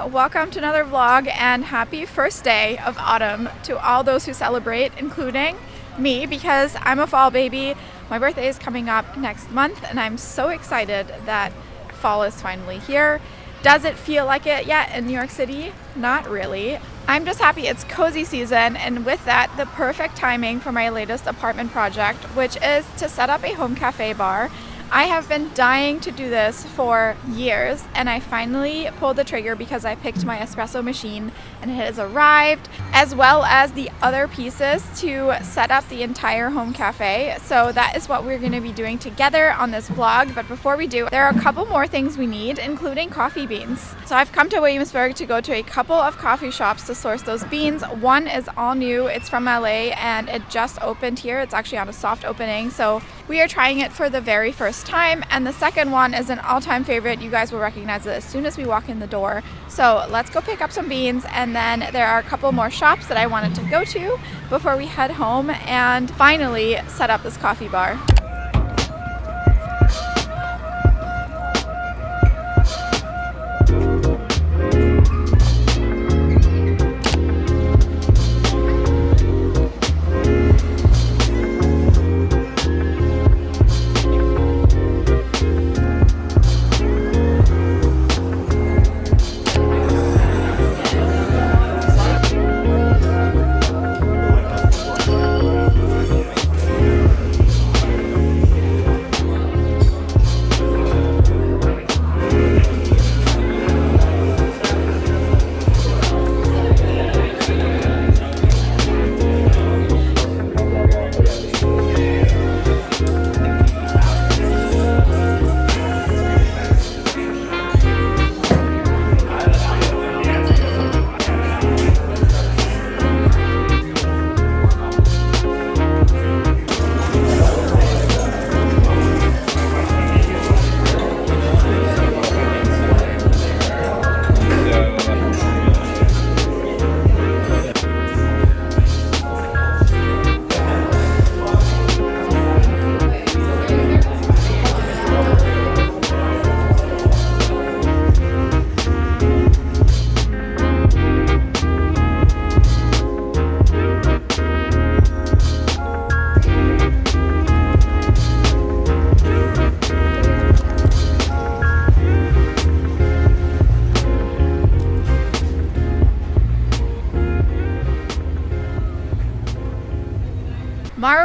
welcome to another vlog and happy first day of autumn to all those who celebrate, including me because I'm a fall baby. My birthday is coming up next month and I'm so excited that fall is finally here. Does it feel like it yet in New York City? Not really. I'm just happy it's cozy season, and with that, the perfect timing for my latest apartment project, which is to set up a home cafe bar. I have been dying to do this for years, and I finally pulled the trigger because I picked my espresso machine and it has arrived, as well as the other pieces to set up the entire home cafe. So that is what we're going to be doing together on this vlog. But before we do, there are a couple more things we need, including coffee beans. So I've come to Williamsburg to go to a couple of coffee shops to source those beans. One is all new, it's from LA and it just opened here. It's actually on a soft opening, so we are trying it for the very first time. And the second one is an all-time favorite. You guys will recognize it as soon as we walk in the door. So let's go pick up some beans, and then there are a couple more shops that I wanted to go to before we head home and finally set up this coffee bar.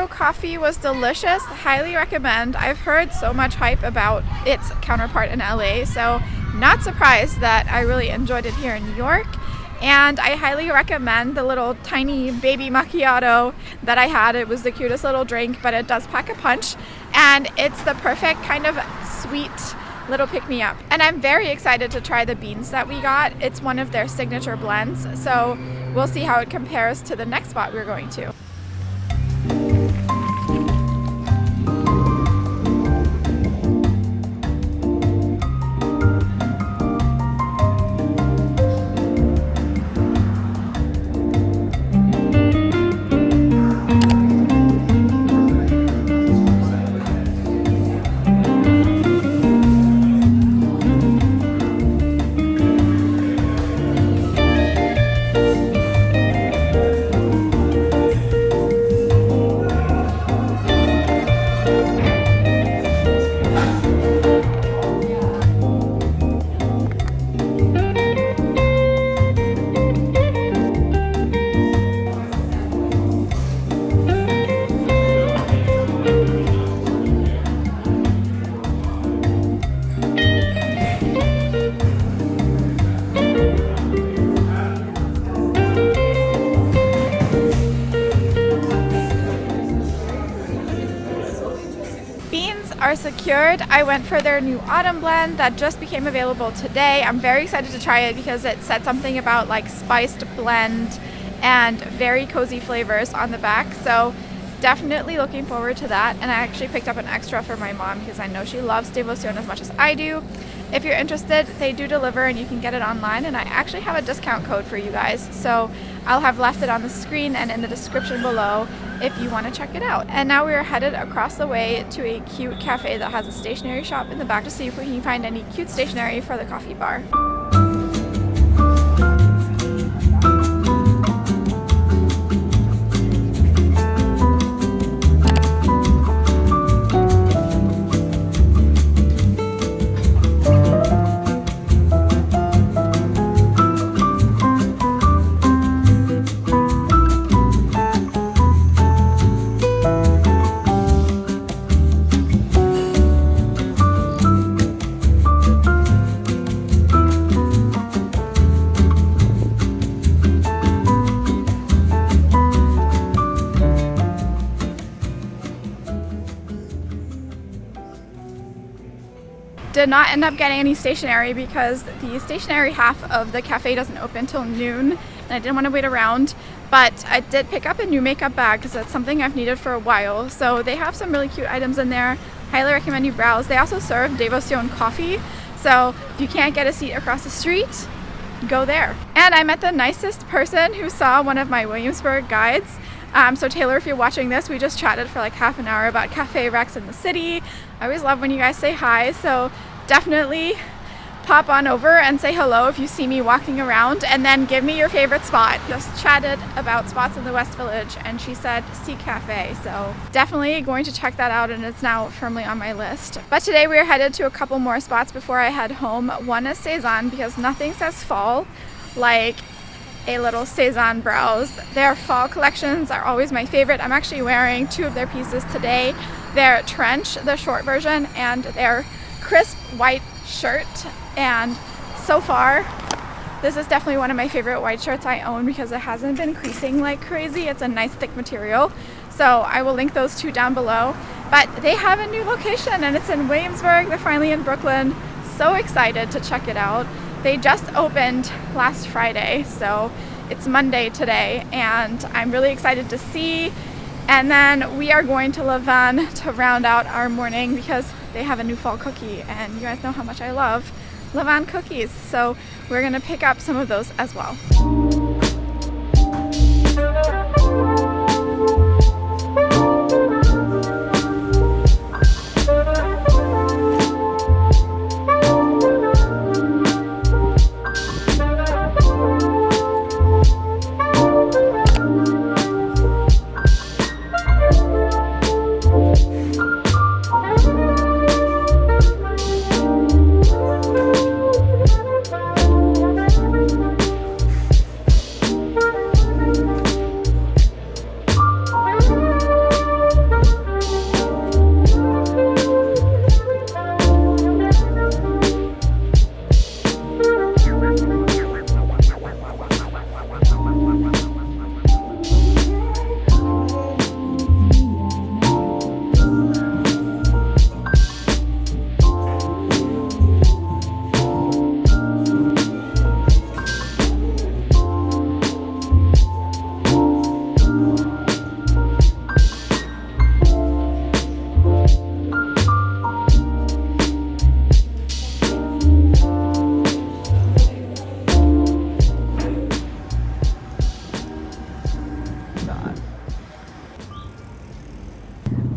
Coffee was delicious, highly recommend. I've heard so much hype about its counterpart in LA, so not surprised that I really enjoyed it here in New York. And I highly recommend the little tiny baby macchiato that I had. It was the cutest little drink, but it does pack a punch, and it's the perfect kind of sweet little pick-me-up. And I'm very excited to try the beans that we got. It's one of their signature blends, so we'll see how it compares to the next spot we're going to. Are secured. I went for their new autumn blend that just became available today. I'm very excited to try it because it said something about like spiced blend and very cozy flavors on the back, so definitely looking forward to that. And I actually picked up an extra for my mom because I know she loves Devoción as much as I do. If you're interested, they do deliver and you can get it online, and I actually have a discount code for you guys, so I'll have left it on the screen and in the description below if you want to check it out. And now we are headed across the way to a cute cafe that has a stationery shop in the back to see if we can find any cute stationery for the coffee bar. did not end up getting any stationery because the stationery half of the cafe doesn't open till noon, and I didn't want to wait around. But I did pick up a new makeup bag because it's something I've needed for a while. So they have some really cute items in there. Highly recommend you browse. They also serve Devotion coffee. So if you can't get a seat across the street, go there. And I met the nicest person who saw one of my Williamsburg guides. So Taylor, if you're watching this, we just chatted for like half an hour about cafe recs in the city. I always love when you guys say hi. So definitely pop on over and say hello if you see me walking around, and then give me your favorite spot. Just chatted about spots in the West Village, and she said Sea Cafe, so definitely going to check that out, and it's now firmly on my list. But today we are headed to a couple more spots before I head home. One is Cezanne, because nothing says fall like a little Cezanne browse. Their fall collections are always my favorite. I'm actually wearing two of their pieces today. Their trench, the short version, and their crisp white shirt. And so far, this is definitely one of my favorite white shirts I own because it hasn't been creasing like crazy. It's a nice thick material. So I will link those two down below. But they have a new location, and it's in Williamsburg. They're finally in Brooklyn. So excited to check it out. They just opened last Friday, so it's Monday today, and I'm really excited to see. And then we are going to Levan to round out our morning because they have a new fall cookie, and you guys know how much I love Levan cookies, so we're gonna pick up some of those as well.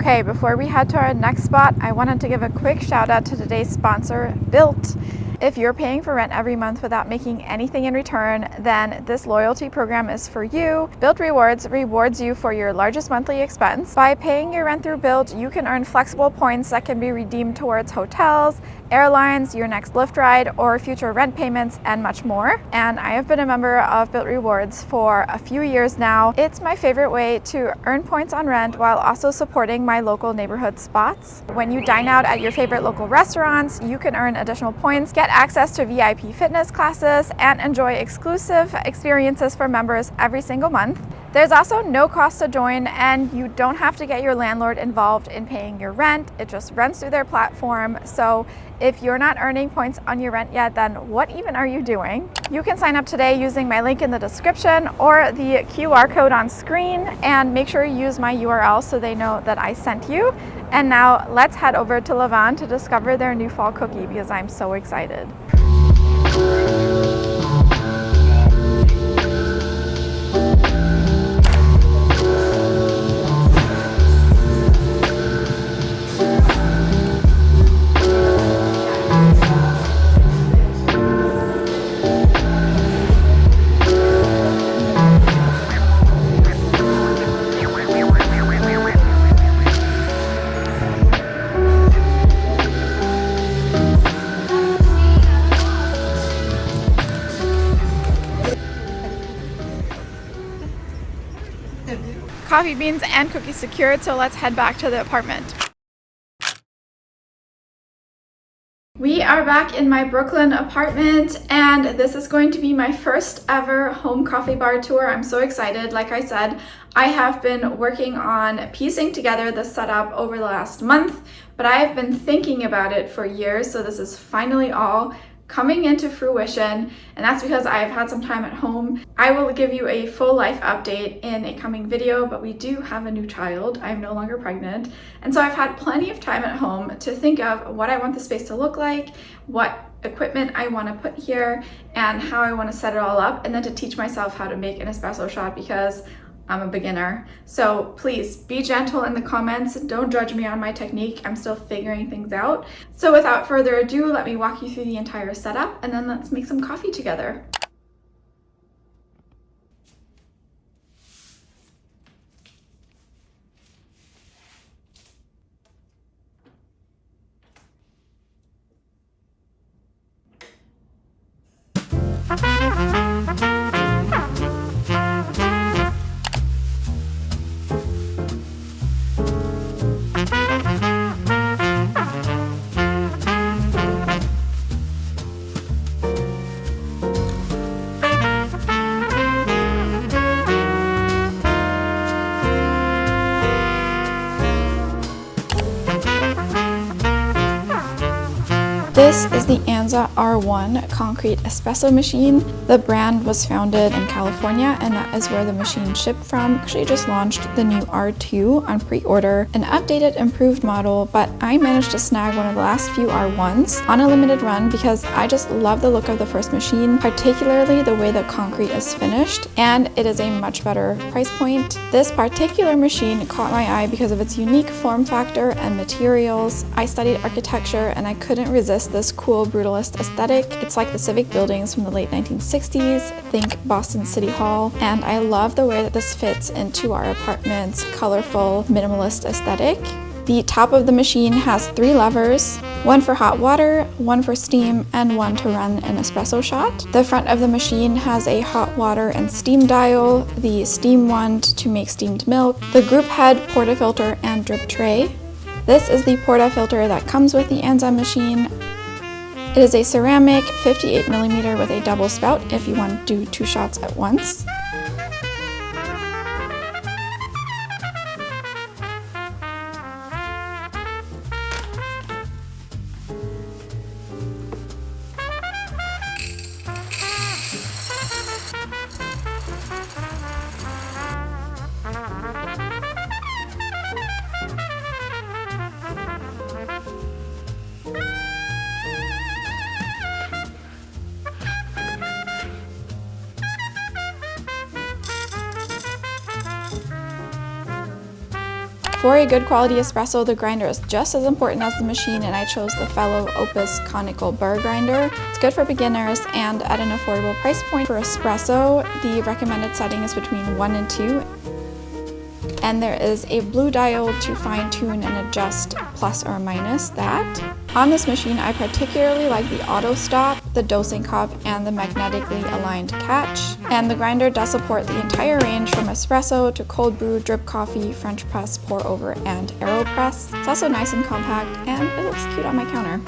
Okay, before we head to our next spot, I wanted to give a quick shout out to today's sponsor, Built. If you're paying for rent every month without making anything in return, then this loyalty program is for you. Built Rewards rewards you for your largest monthly expense. By paying your rent through Built, you can earn flexible points that can be redeemed towards hotels, airlines, your next Lyft ride, or future rent payments, and much more. And I have been a member of Built Rewards for a few years now. It's my favorite way to earn points on rent while also supporting my local neighborhood spots. When you dine out at your favorite local restaurants, you can earn additional points, get access to VIP fitness classes, and enjoy exclusive experiences for members every single month. There's also no cost to join, and you don't have to get your landlord involved in paying your rent. It just runs through their platform. So if you're not earning points on your rent yet, then what even are you doing? You can sign up today using my link in the description or the QR code on screen, and make sure you use my URL so they know that I sent you. And now let's head over to Levan to discover their new fall cookie because I'm so excited. Coffee beans and cookies secured, so let's head back to the apartment. We are back in my Brooklyn apartment, and this is going to be my first ever home coffee bar tour. I'm so excited. Like I said, I have been working on piecing together the setup over the last month, but I have been thinking about it for years, so this is finally all coming into fruition, and that's because I've had some time at home. I will give you a full life update in a coming video, but we do have a new child. I'm no longer pregnant, and so I've had plenty of time at home to think of what I want the space to look like, what equipment I want to put here, and how I want to set it all up, and then to teach myself how to make an espresso shot because I'm a beginner. So please be gentle in the comments. Don't judge me on my technique. I'm still figuring things out. So without further ado, let me walk you through the entire setup, and then let's make some coffee together. This is the Anza R1 concrete espresso machine. The brand was founded in California, and that is where the machine shipped from. Actually just launched the new R2 on pre-order, an updated, improved model, but I managed to snag one of the last few R1s on a limited run because I just love the look of the first machine, particularly the way the concrete is finished, and it is a much better price point. This particular machine caught my eye because of its unique form factor and materials. I studied architecture and I couldn't resist this cool brutalist aesthetic. It's like the civic buildings from the late 1960s, think Boston City Hall, and I love the way that this fits into our apartment's colorful minimalist aesthetic. The top of the machine has 3 levers, one for hot water, one for steam, and one to run an espresso shot. The front of the machine has a hot water and steam dial, the steam wand to make steamed milk, the group head, portafilter, and drip tray. This is the portafilter that comes with the Anza machine. It is a ceramic 58mm with a double spout if you want to do 2 shots at once. For a good quality espresso, the grinder is just as important as the machine, and I chose the Fellow ppus conical burr grinder. It's good for beginners and at an affordable price point. For espresso, the recommended setting is between 1 and 2. And there is a blue dial to fine-tune and adjust plus or minus that. On this machine, I particularly like the auto stop, the dosing cup, and the magnetically aligned catch. And the grinder does support the entire range from espresso to cold brew, drip coffee, French press, pour over, and AeroPress. It's also nice and compact, and it looks cute on my counter.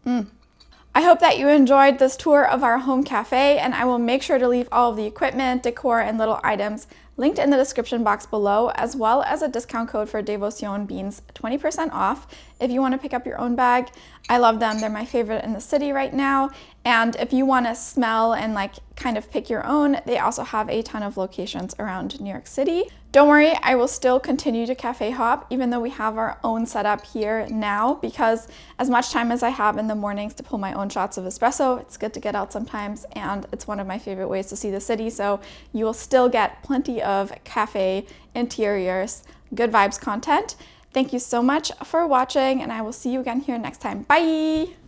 I hope that you enjoyed this tour of our home cafe, and I will make sure to leave all of the equipment, decor, and little items linked in the description box below, as well as a discount code for Devotion beans, 20% off if you want to pick up your own bag. I love them. They're my favorite in the city right now. And if you want to smell and like kind of pick your own, they also have a ton of locations around New York City. Don't worry, I will still continue to cafe hop even though we have our own setup here now, because as much time as I have in the mornings to pull my own shots of espresso, it's good to get out sometimes, and it's one of my favorite ways to see the city. So you will still get plenty of cafe interiors, good vibes content. Thank you so much for watching, and I will see you again here next time. Bye!